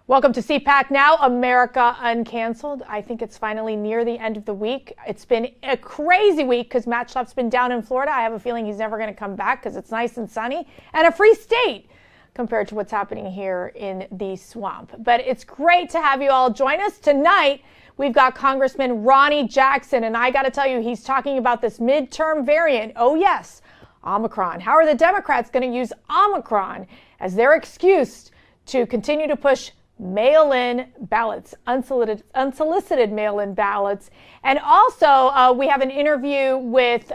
Welcome to CPAC Now, America Uncanceled. I think it's finally near the end of the week. It's been a crazy week because Matt Schlapp's been down in Florida. I have a feeling he's never going to come back because it's nice and sunny and a free state compared to what's happening here in the swamp. But it's great to have you all join us tonight. We've got Congressman Ronny Jackson, and I got to tell you, he's talking about this midterm variant. Oh, yes, Omicron. How are the Democrats going to use Omicron as their excuse to continue to push mail-in ballots, unsolicited mail-in ballots? And also, we have an interview with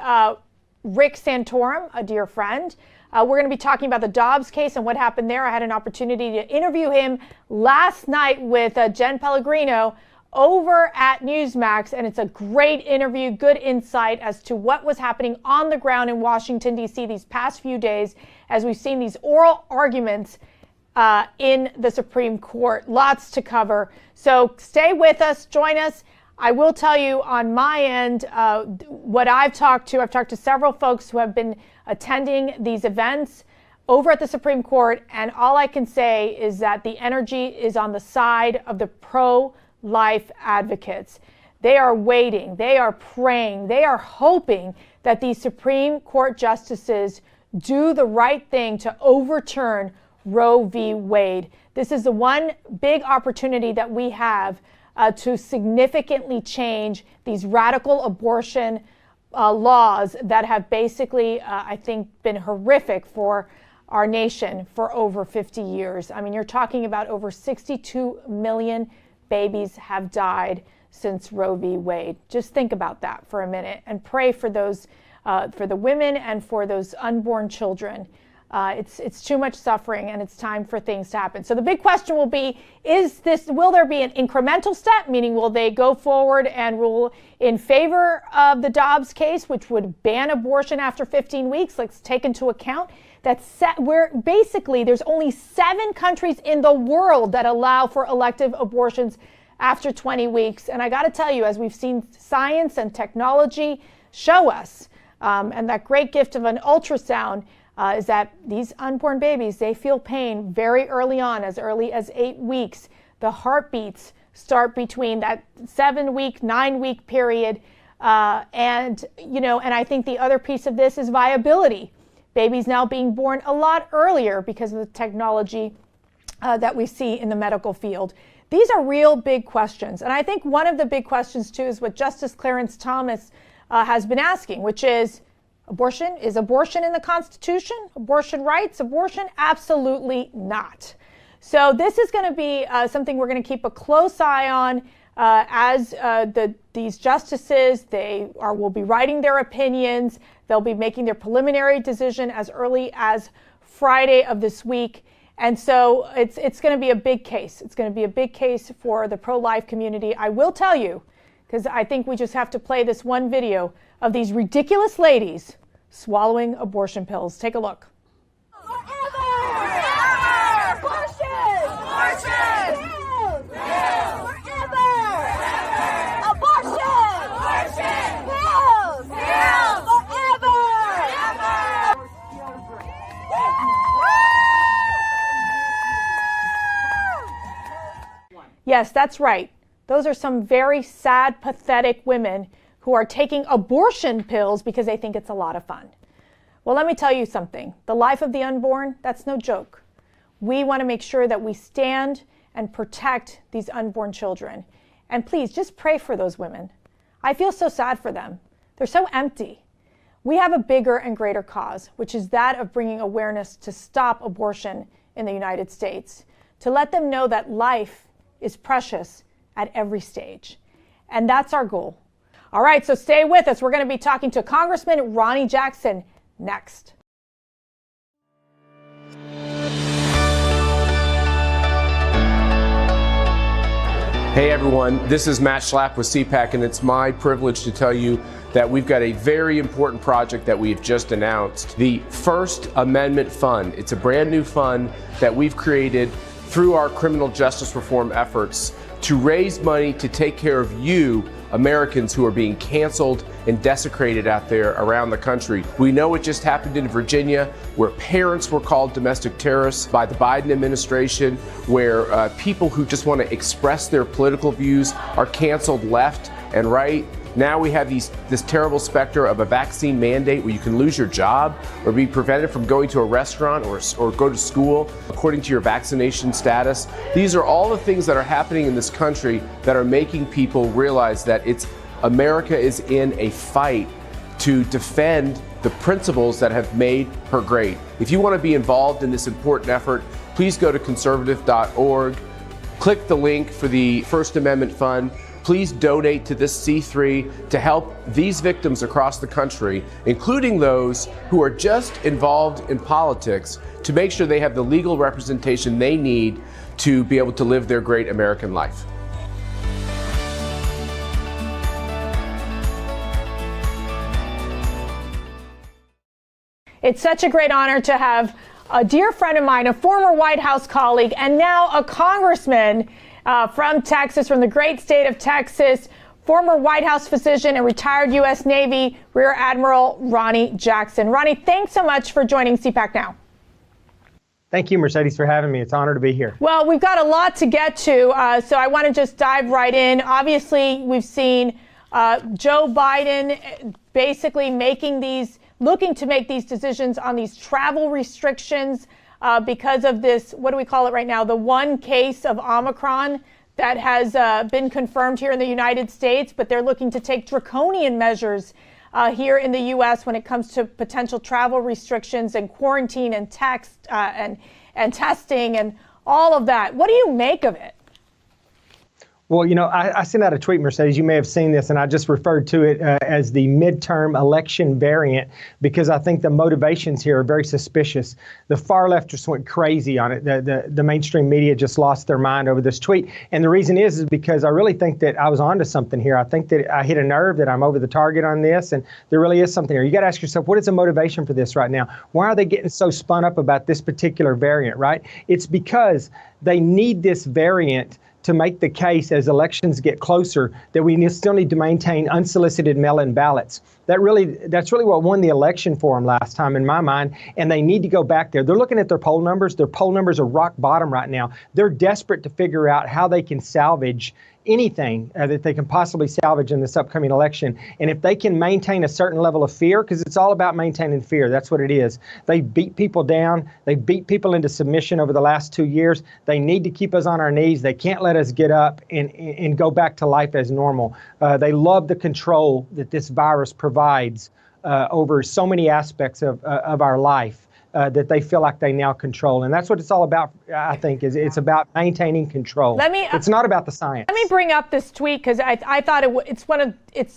Rick Santorum, a dear friend. We're going to be talking about the Dobbs case and what happened there. I had an opportunity to interview him last night with Jen Pellegrino over at Newsmax, and it's a great interview, good insight as to what was happening on the ground in Washington, D.C. these past few days as we've seen these oral arguments in the Supreme Court. Lots to cover. So stay with us, join us. I will tell you on my end what I've talked to several folks who have been attending these events over at the Supreme Court, and all I can say is that the energy is on the side of the pro-life advocates. They are waiting, they are praying, they are hoping that these Supreme Court justices do the right thing to overturn Roe v. Wade. This is the one big opportunity that we have to significantly change these radical abortion laws that have basically, I think, been horrific for our nation for over 50 years. I mean, you're talking about over 62 million babies have died since Roe v. Wade. Just think about that for a minute and pray for those, for the women and for those unborn children. It's too much suffering, and it's time for things to happen. So the big question will be, will there be an incremental step, meaning will they go forward and rule in favor of the Dobbs case, which would ban abortion after 15 weeks? Let's take into account that where basically there's only 7 countries in the world that allow for elective abortions after 20 weeks. And I got to tell you, as we've seen science and technology show us, and that great gift of an ultrasound, is that these unborn babies, they feel pain very early on, as early as 8 weeks. The heartbeats start between that 7-week, 9-week period. And I think the other piece of this is viability. Babies now being born a lot earlier because of the technology that we see in the medical field. These are real big questions. And I think one of the big questions, too, is what Justice Clarence Thomas has been asking, which is, abortion? Is abortion in the Constitution? Abortion rights? Abortion? Absolutely not. So this is going to be something we're going to keep a close eye on as these justices, will be writing their opinions. They'll be making their preliminary decision as early as Friday of this week. And so it's going to be a big case. It's going to be a big case for the pro-life community. I will tell you, because I think we just have to play this one video of these ridiculous ladies swallowing abortion pills. Take a look. Forever! Abortion! Abortion! Pills! Pills! Forever! Forever! Abortion! Abortion! Pills! Pills! Forever! Yes, that's right. Those are some very sad, pathetic women who are taking abortion pills because they think it's a lot of fun. Well, let me tell you something. The life of the unborn, that's no joke. We want to make sure that we stand and protect these unborn children. And please, just pray for those women. I feel so sad for them. They're so empty. We have a bigger and greater cause, which is that of bringing awareness to stop abortion in the United States, to let them know that life is precious at every stage. And that's our goal. All right, so stay with us. We're going to be talking to Congressman Ronny Jackson next. Hey everyone, this is Matt Schlapp with CPAC, and it's my privilege to tell you that we've got a very important project that we've just announced, the First Amendment Fund. It's a brand new fund that we've created through our criminal justice reform efforts to raise money to take care of you, Americans who are being canceled and desecrated out there around the country. We know it just happened in Virginia, where parents were called domestic terrorists by the Biden administration, where people who just want to express their political views are canceled left and right. Now we have this terrible specter of a vaccine mandate where you can lose your job or be prevented from going to a restaurant or go to school according to your vaccination status. These are all the things that are happening in this country that are making people realize that America is in a fight to defend the principles that have made her great. If you want to be involved in this important effort, please go to conservative.org, click the link for the First Amendment Fund. Please donate to this C3 to help these victims across the country, including those who are just involved in politics, to make sure they have the legal representation they need to be able to live their great American life. It's such a great honor to have a dear friend of mine, a former White House colleague, and now a congressman from Texas, from the great state of Texas, former White House physician and retired U.S. Navy Rear Admiral Ronny Jackson. Ronny, thanks so much for joining CPAC Now. Thank you, Mercedes, for having me. It's an honor to be here. Well, we've got a lot to get to, so I want to just dive right in. Obviously, we've seen Joe Biden basically looking to make these decisions on these travel restrictions because of this, what do we call it right now, the one case of Omicron that has been confirmed here in the United States, but they're looking to take draconian measures here in the U.S. when it comes to potential travel restrictions and quarantine and and testing and all of that. What do you make of it? Well, you know, I sent out a tweet, Mercedes. You may have seen this, and I just referred to it as the midterm election variant because I think the motivations here are very suspicious. The far left just went crazy on it. The mainstream media just lost their mind over this tweet. And the reason is because I really think that I was onto something here. I think that I hit a nerve, that I'm over the target on this, and there really is something here. You got to ask yourself, what is the motivation for this right now? Why are they getting so spun up about this particular variant, right? It's because they need this variant to make the case as elections get closer that we still need to maintain unsolicited mail-in ballots. That's really what won the election for them last time in my mind, and they need to go back there. They're looking at their poll numbers. Their poll numbers are rock bottom right now. They're desperate to figure out how they can salvage anything that they can possibly salvage in this upcoming election. And if they can maintain a certain level of fear, because it's all about maintaining fear, that's what it is. They beat people down. They beat people into submission over the last 2 years. They need to keep us on our knees. They can't let us get up and go back to life as normal. They love the control that this virus provides over so many aspects of our life. That they feel like they now control. And that's what it's all about, I think, is it's about maintaining control. It's not about the science. Let me bring up this tweet because I thought it's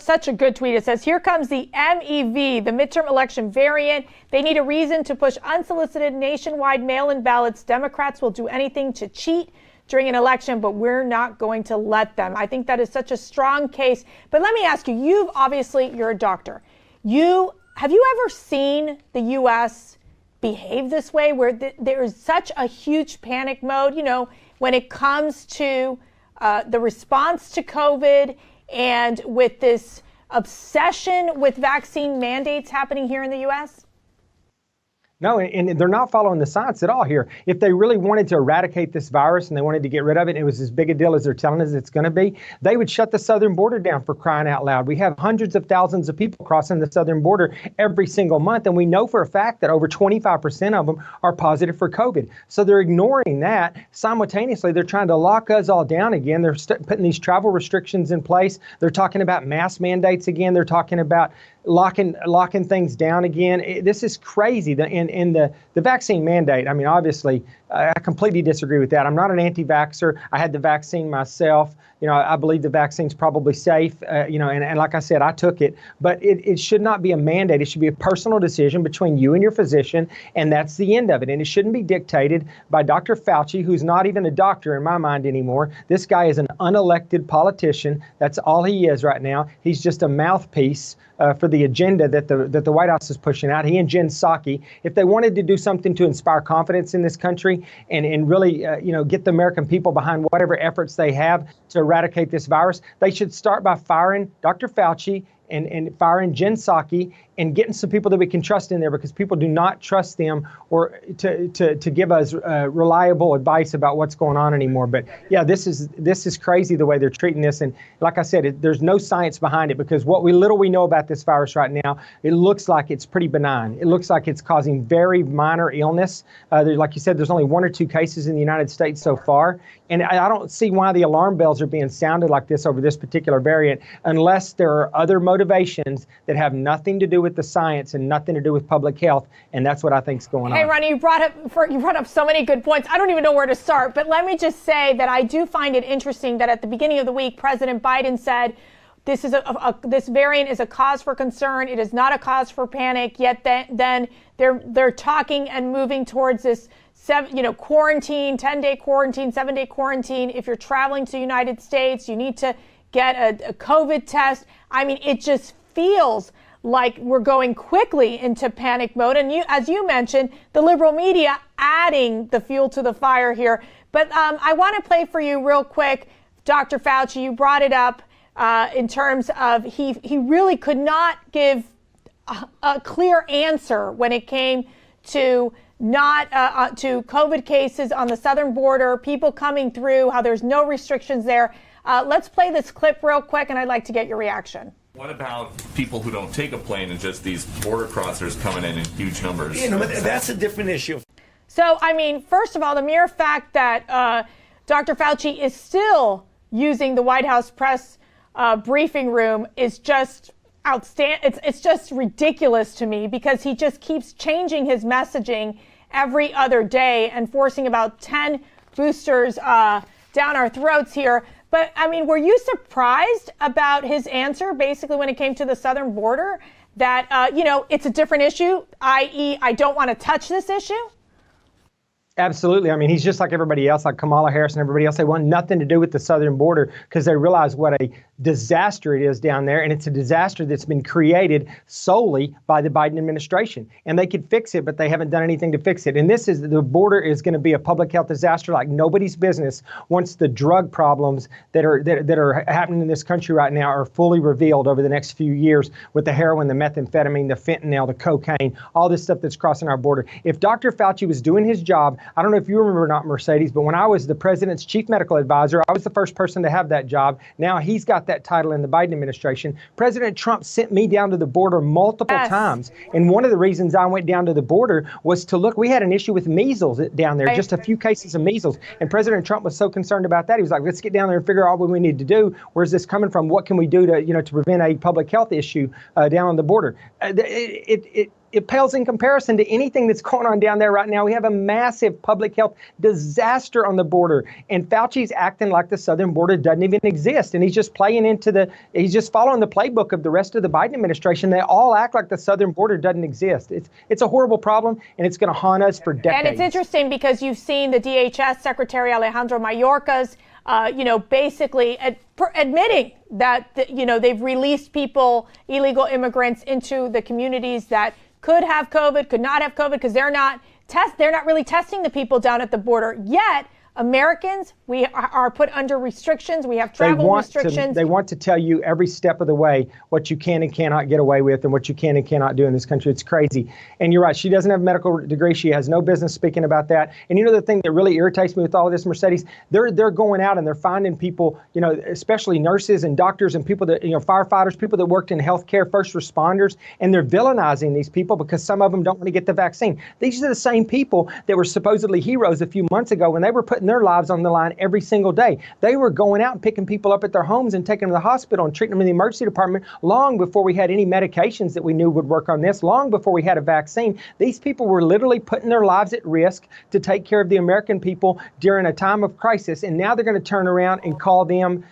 such a good tweet. It says, here comes the MEV, the midterm election variant. They need a reason to push unsolicited nationwide mail-in ballots. Democrats will do anything to cheat during an election, but we're not going to let them. I think that is such a strong case. But let me ask you, you're a doctor. Have you ever seen the U.S. behave this way, where there is such a huge panic mode, when it comes to the response to COVID and with this obsession with vaccine mandates happening here in the U.S.? No, and they're not following the science at all here. If they really wanted to eradicate this virus and they wanted to get rid of it, and it was as big a deal as they're telling us it's going to be, they would shut the southern border down, for crying out loud. We have hundreds of thousands of people crossing the southern border every single month, and we know for a fact that over 25% of them are positive for COVID. So they're ignoring that. Simultaneously, they're trying to lock us all down again. They're putting these travel restrictions in place. They're talking about mask mandates again. They're talking about locking things down again. This is crazy. And the vaccine mandate, I mean, obviously, I completely disagree with that. I'm not an anti-vaxxer. I had the vaccine myself. I believe the vaccine's probably safe, and like I said, I took it. But it should not be a mandate. It should be a personal decision between you and your physician, and that's the end of it. And it shouldn't be dictated by Dr. Fauci, who's not even a doctor in my mind anymore. This guy is an unelected politician. That's all he is right now. He's just a mouthpiece for the agenda that the White House is pushing out. He and Jen Psaki, if they wanted to do something to inspire confidence in this country and really, get the American people behind whatever efforts they have to eradicate this virus, they should start by firing Dr. Fauci and firing Jen Psaki and getting some people that we can trust in there, because people do not trust them or to give us reliable advice about what's going on anymore. But yeah, this is crazy the way they're treating this. And like I said, there's no science behind it, because what little we know about this virus right now, it looks like it's pretty benign. It looks like it's causing very minor illness. Like you said, there's only 1 or 2 cases in the United States so far. And I don't see why the alarm bells are being sounded like this over this particular variant, unless there are other motivations that have nothing to do with the science and nothing to do with public health. And that's what I think is going on. Hey, Ronnie, you brought up so many good points. I don't even know where to start. But let me just say that I do find it interesting that at the beginning of the week, President Biden said this variant is a cause for concern. It is not a cause for panic. Yet then they're talking and moving towards this quarantine, 10-day quarantine, 7-day quarantine. If you're traveling to the United States, you need to get a COVID test. I mean, it just feels like we're going quickly into panic mode. And as you mentioned, the liberal media adding the fuel to the fire here. But I want to play for you real quick, Dr. Fauci, you brought it up in terms of he really could not give a clear answer when it came to to COVID cases on the southern border, people coming through, how there's no restrictions there. Let's play this clip real quick, and I'd like to get your reaction. What about people who don't take a plane and just these border crossers coming in huge numbers? That's a different issue. So, I mean, first of all, the mere fact that Dr. Fauci is still using the White House press briefing room is just outstanding. It's just ridiculous to me, because he just keeps changing his messaging every other day and forcing about 10 boosters down our throats here. But I mean, were you surprised about his answer basically when it came to the southern border, that, it's a different issue, i.e. I don't want to touch this issue? Absolutely. I mean, he's just like everybody else, like Kamala Harris and everybody else. They want nothing to do with the southern border because they realize what a disaster it is down there. And it's a disaster that's been created solely by the Biden administration. And they could fix it, but they haven't done anything to fix it. And the border is going to be a public health disaster like nobody's business once the drug problems that are happening in this country right now are fully revealed over the next few years, with the heroin, the methamphetamine, the fentanyl, the cocaine, all this stuff that's crossing our border. If Dr. Fauci was doing his job, I don't know if you remember or not, Mercedes, but when I was the president's chief medical advisor, I was the first person to have that job. Now he's got that title in the Biden administration. President Trump sent me down to the border multiple times. And one of the reasons I went down to the border was to look. We had an issue with measles down there, just a few cases of measles. And President Trump was so concerned about that. He was like, let's get down there and figure out what we need to do. Where's this coming from? What can we do to prevent a public health issue down on the border? It pales in comparison to anything that's going on down there right now. We have a massive public health disaster on the border, and Fauci's acting like the southern border doesn't even exist. And he's just he's just following the playbook of the rest of the Biden administration. They all act like the southern border doesn't exist. It's a horrible problem, and it's going to haunt us for decades. And it's interesting because you've seen the DHS Secretary Alejandro Mayorkas, basically admitting that, they've released illegal immigrants into the communities that could have COVID, could not have COVID, because they're not really testing the people down at the border. Yet Americans, we are put under restrictions. We have travel restrictions. They want to tell you every step of the way what you can and cannot get away with and what you can and cannot do in this country. It's crazy. And you're right. She doesn't have a medical degree. She has no business speaking about that. And the thing that really irritates me with all of this, Mercedes, they're going out and they're finding people, especially nurses and doctors and people that, firefighters, people that worked in healthcare, first responders, and they're villainizing these people because some of them don't want to get the vaccine. These are the same people that were supposedly heroes a few months ago when they were putting their lives on the line every single day. They were going out and picking people up at their homes and taking them to the hospital and treating them in the emergency department long before we had any medications that we knew would work on this, long before we had a vaccine. These people were literally putting their lives at risk to take care of the American people during a time of crisis. And now they're going to turn around and call them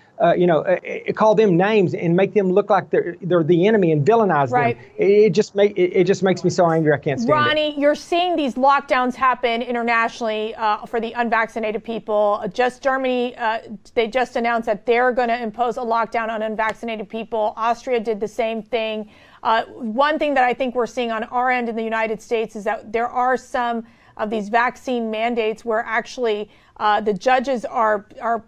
call them names and make them look like they're the enemy and villainize them. It just makes me so angry I can't stand it. Ronnie, you're seeing these lockdowns happen internationally for the unvaccinated people. Germany, they just announced that they're going to impose a lockdown on unvaccinated people. Austria did the same thing. One thing that I think we're seeing on our end in the United States is that there are some of these vaccine mandates where actually The judges are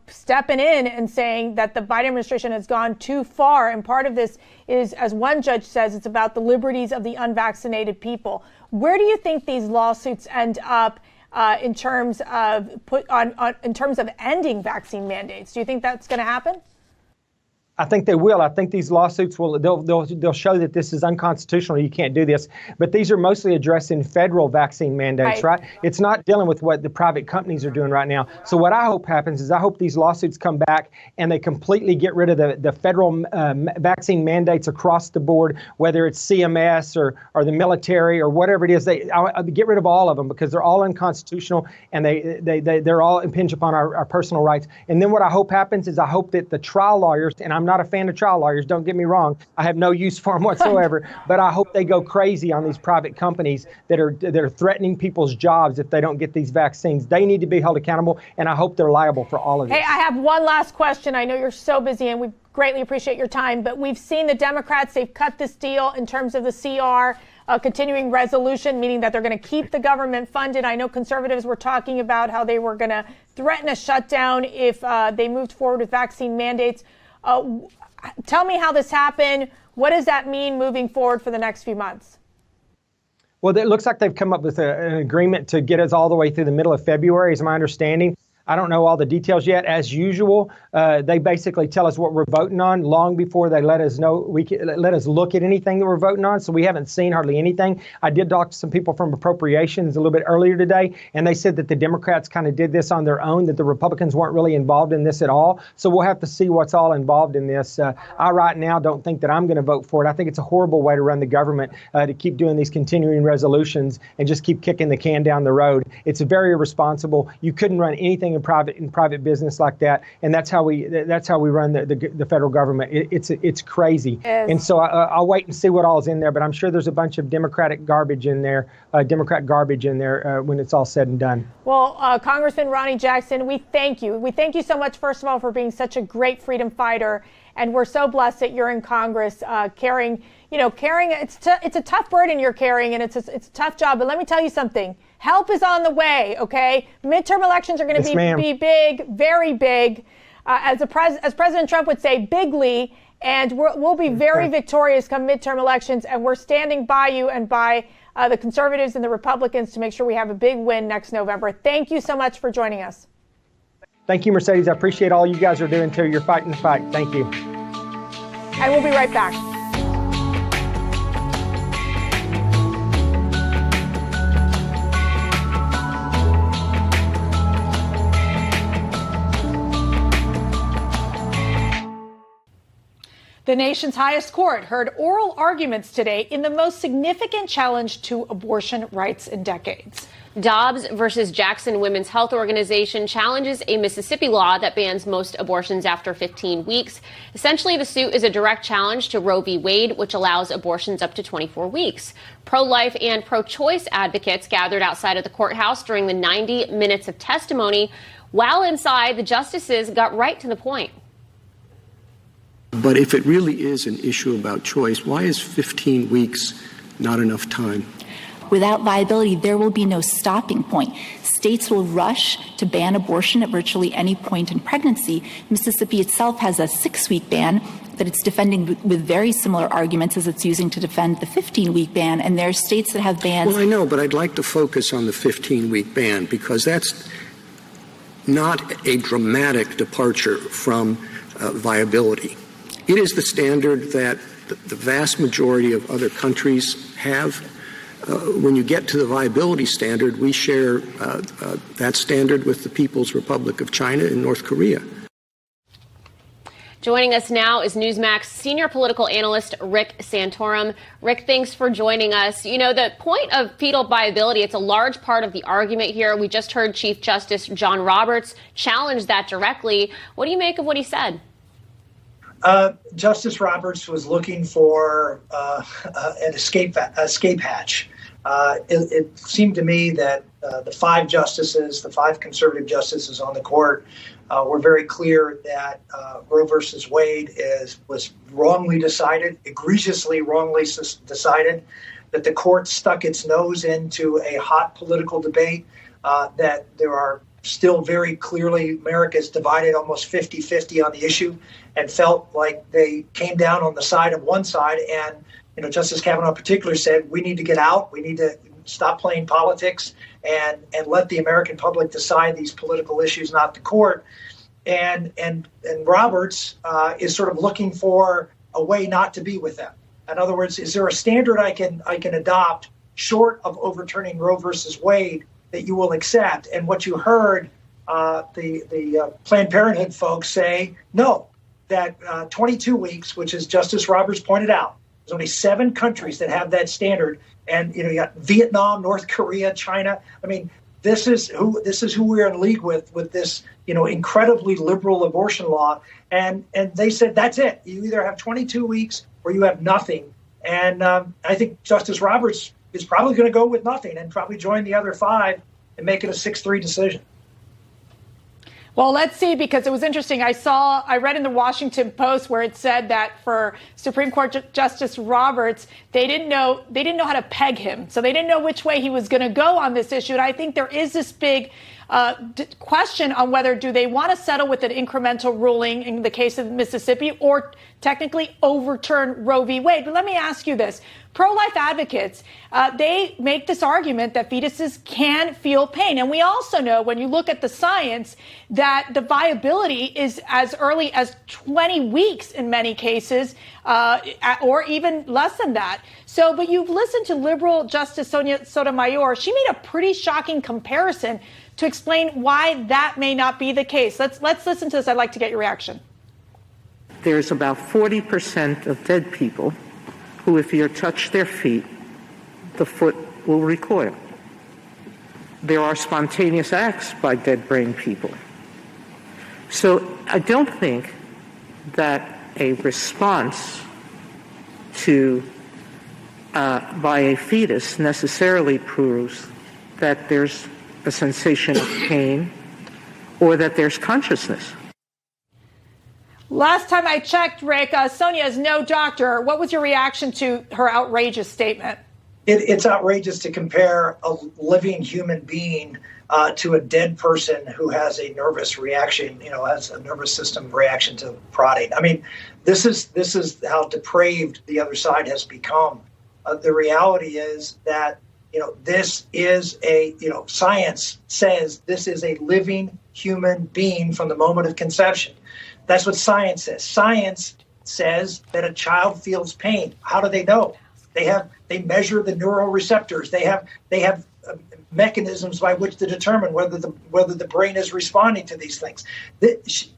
stepping in and saying that the Biden administration has gone too far. And part of this is, as one judge says, it's about the liberties of the unvaccinated people. Where do you think these lawsuits end up in terms of ending vaccine mandates? Do you think that's going to happen? I think they will. I think these lawsuits they'll show that this is unconstitutional. You can't do this. But these are mostly addressing federal vaccine mandates, right? It's not dealing with what the private companies are doing right now. So what I hope happens is I hope these lawsuits come back and they completely get rid of the federal vaccine mandates across the board, whether it's CMS or the military or whatever it is. I get rid of all of them because they're all unconstitutional and they're all impinge upon our personal rights. And then what I hope happens is I hope that the trial lawyers, and I'm not a fan of trial lawyers, don't get me wrong. I have no use for them whatsoever. But I hope they go crazy on these private companies that are threatening people's jobs if they don't get these vaccines. They need to be held accountable, and I hope they're liable for all of this. Hey, I have one last question. I know you're so busy, and we greatly appreciate your time. But we've seen the Democrats, they've cut this deal in terms of the CR. Continuing resolution, meaning that they're going to keep the government funded. I know conservatives were talking about how they were going to threaten a shutdown if they moved forward with vaccine mandates. Tell me how this happened. What does that mean moving forward for the next few months? Well, it looks like they've come up with an agreement to get us all the way through the middle of February, is my understanding. I don't know all the details yet. As usual, they basically tell us what we're voting on long before they let us know. Let us look at anything that we're voting on. So we haven't seen hardly anything. I did talk to some people from appropriations a little bit earlier today, and they said that the Democrats kind of did this on their own, that the Republicans weren't really involved in this at all. So we'll have to see what's all involved in this. I right now don't think that I'm going to vote for it. I think it's a horrible way to run the government, to keep doing these continuing resolutions and just keep kicking the can down the road. It's very irresponsible. You couldn't run anything in private business like that, and that's how we run the federal government. It's crazy, and so I'll wait and see what all is in there. But I'm sure there's a bunch of Democrat garbage in there when it's all said and done. Well, Congressman Ronny Jackson, we thank you. We thank you so much, first of all, for being such a great freedom fighter, and we're so blessed that you're in Congress carrying. It's a tough burden you're carrying, and it's a tough job. But let me tell you something. Help is on the way, okay? Midterm elections are going to be big, very big. As President Trump would say, bigly. And we'll be very victorious come midterm elections. And we're standing by you and by the conservatives and the Republicans to make sure we have a big win next November. Thank you so much for joining us. Thank you, Mercedes. I appreciate all you guys are doing, too. You're fighting the fight. Thank you. And we'll be right back. The nation's highest court heard oral arguments today in the most significant challenge to abortion rights in decades. Dobbs versus Jackson Women's Health Organization challenges a Mississippi law that bans most abortions after 15 weeks. Essentially, the suit is a direct challenge to Roe v. Wade, which allows abortions up to 24 weeks. Pro-life and pro-choice advocates gathered outside of the courthouse during the 90 minutes of testimony. While inside, the justices got right to the point. But if it really is an issue about choice, why is 15 weeks not enough time? Without viability, there will be no stopping point. States will rush to ban abortion at virtually any point in pregnancy. Mississippi itself has a 6-week ban that it's defending with very similar arguments as it's using to defend the 15-week ban. And there are states that have bans. Well, I know, but I'd like to focus on the 15-week ban because that's not a dramatic departure from viability. It is the standard that the vast majority of other countries have. When you get to the viability standard, we share that standard with the People's Republic of China and North Korea. Joining us now is Newsmax senior political analyst Rick Santorum. Rick, thanks for joining us. You know, the point of fetal viability, it's a large part of the argument here. We just heard Chief Justice John Roberts challenge that directly. What do you make of what he said? Justice Roberts was looking for an escape hatch. It seemed to me that the five conservative justices on the court were very clear that Roe versus Wade was wrongly decided, egregiously wrongly decided, that the court stuck its nose into a hot political debate, that there are still very clearly America is divided almost 50-50 on the issue, and felt like they came down on the side of one side. And, Justice Kavanaugh in particular said, we need to get out. We need to stop playing politics and let the American public decide these political issues, not the court. And Roberts is sort of looking for a way not to be with them. In other words, is there a standard I can adopt short of overturning Roe versus Wade that you will accept? And what you heard the Planned Parenthood folks say, no, that 22 weeks, which as Justice Roberts pointed out, there's only 7 countries that have that standard. And, you got Vietnam, North Korea, China. I mean, this is who we're in league with this, incredibly liberal abortion law. And they said, that's it. You either have 22 weeks or you have nothing. And I think Justice Roberts is probably going to go with nothing and probably join the other 5 and make it a 6-3 decision. Well, let's see, because it was interesting. I read in the Washington Post where it said that for Supreme Court Justice Roberts, they didn't know how to peg him. So they didn't know which way he was going to go on this issue. And I think there is this big question on whether do they want to settle with an incremental ruling in the case of Mississippi or technically overturn Roe v. Wade. But let me ask you this. Pro-life advocates, they make this argument that fetuses can feel pain. And we also know when you look at the science that the viability is as early as 20 weeks in many cases, or even less than that. So, but you've listened to liberal Justice Sonia Sotomayor. She made a pretty shocking comparison to explain why that may not be the case. Let's listen to this. I'd like to get your reaction. There's about 40% of dead people who, if you touch their feet, the foot will recoil. There are spontaneous acts by dead brain people. So I don't think that a response to by a fetus necessarily proves that there's a sensation of pain or that there's consciousness. Last time I checked, Rick, Sonia is no doctor. What was your reaction to her outrageous statement? It's outrageous to compare a living human being to a dead person who has a nervous reaction, has a nervous system reaction to prodding. I mean, this is how depraved the other side has become. The reality is that, this is science says this is a living human being from the moment of conception. That's what science says. Science says that a child feels pain. How do they know? They measure the neuroreceptors. They have mechanisms by which to determine whether the brain is responding to these things.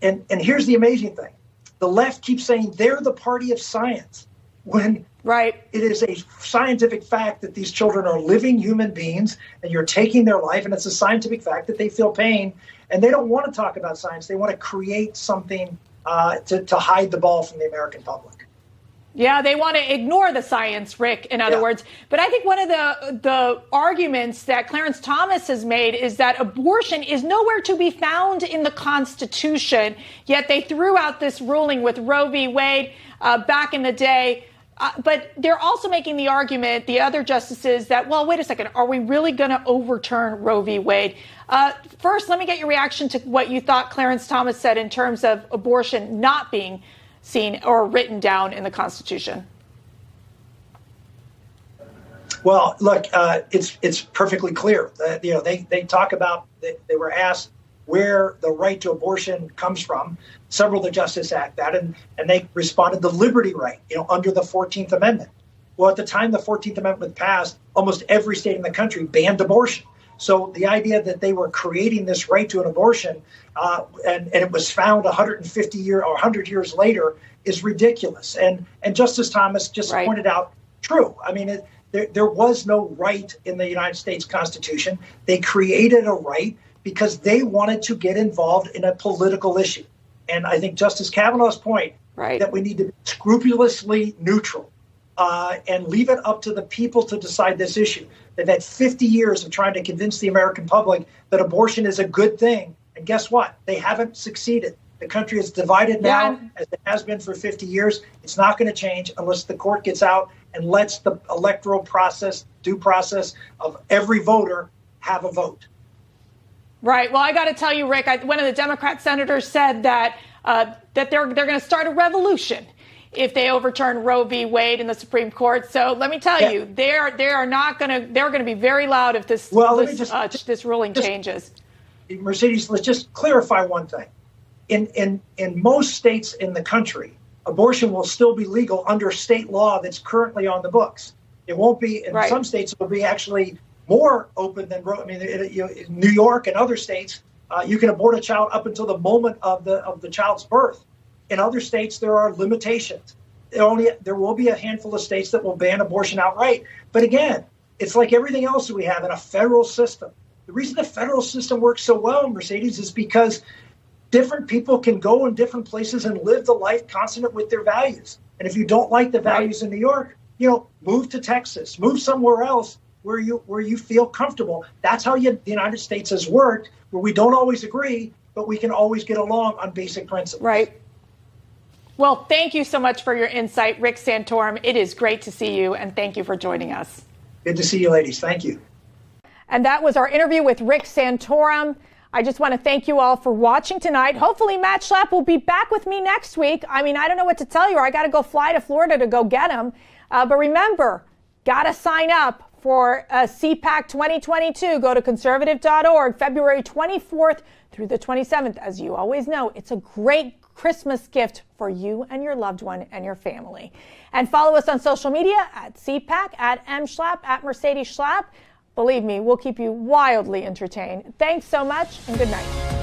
And here's the amazing thing: the left keeps saying they're the party of science, when it is a scientific fact that these children are living human beings, and you're taking their life, and it's a scientific fact that they feel pain. And they don't want to talk about science. They want to create something to hide the ball from the American public. Yeah, they want to ignore the science, Rick, in other words. But I think one of the arguments that Clarence Thomas has made is that abortion is nowhere to be found in the Constitution, yet they threw out this ruling with Roe v. Wade back in the day. But they're also making the argument, the other justices, that, well, wait a second, are we really going to overturn Roe v. Wade? First, let me get your reaction to what you thought Clarence Thomas said in terms of abortion not being seen or written down in the Constitution. Well, look, it's perfectly clear that, they talk about, they were asked where the right to abortion comes from. Several of the justices asked that, and they responded the liberty right, under the 14th Amendment. Well, at the time the 14th Amendment was passed, almost every state in the country banned abortion. So the idea that they were creating this right to an abortion and it was found 150 years or 100 years later is ridiculous. And Justice Thomas just pointed out, true. I mean, there was no right in the United States Constitution. They created a right because they wanted to get involved in a political issue. And I think Justice Kavanaugh's point that we need to be scrupulously neutral and leave it up to the people to decide this issue. They've had 50 years of trying to convince the American public that abortion is a good thing. And guess what? They haven't succeeded. The country is divided now, as it has been for 50 years. It's not going to change unless the court gets out and lets the electoral process, due process of every voter have a vote. Right. Well, I got to tell you, Rick, one of the Democrat senators said that that they're going to start a revolution if they overturn Roe v. Wade in the Supreme Court. So let me tell you, they're going to be very loud if this ruling changes. Mercedes, let's just clarify one thing. In most states in the country, abortion will still be legal under state law that's currently on the books. It won't be in some states. It will be actually more open than Roe. I mean, in New York and other states, you can abort a child up until the moment of the child's birth. In other states, there are limitations. There will be a handful of states that will ban abortion outright. But again, it's like everything else that we have in a federal system. The reason the federal system works so well, Mercedes, is because different people can go in different places and live the life consonant with their values. And if you don't like the values in New York, move to Texas, move somewhere else where you feel comfortable. That's how the United States has worked, where we don't always agree, but we can always get along on basic principles. Right. Well, thank you so much for your insight, Rick Santorum. It is great to see you, and thank you for joining us. Good to see you, ladies. Thank you. And that was our interview with Rick Santorum. I just want to thank you all for watching tonight. Hopefully Matt Schlapp will be back with me next week. I mean, I don't know what to tell you. I got to go fly to Florida to go get him. But remember, got to sign up for CPAC 2022. Go to conservative.org, February 24th through the 27th. As you always know, it's a great Christmas gift for you and your loved one and your family. And follow us on social media at CPAC, at mschlapp, at Mercedes Schlapp. Believe me, we'll keep you wildly entertained. Thanks so much and good night.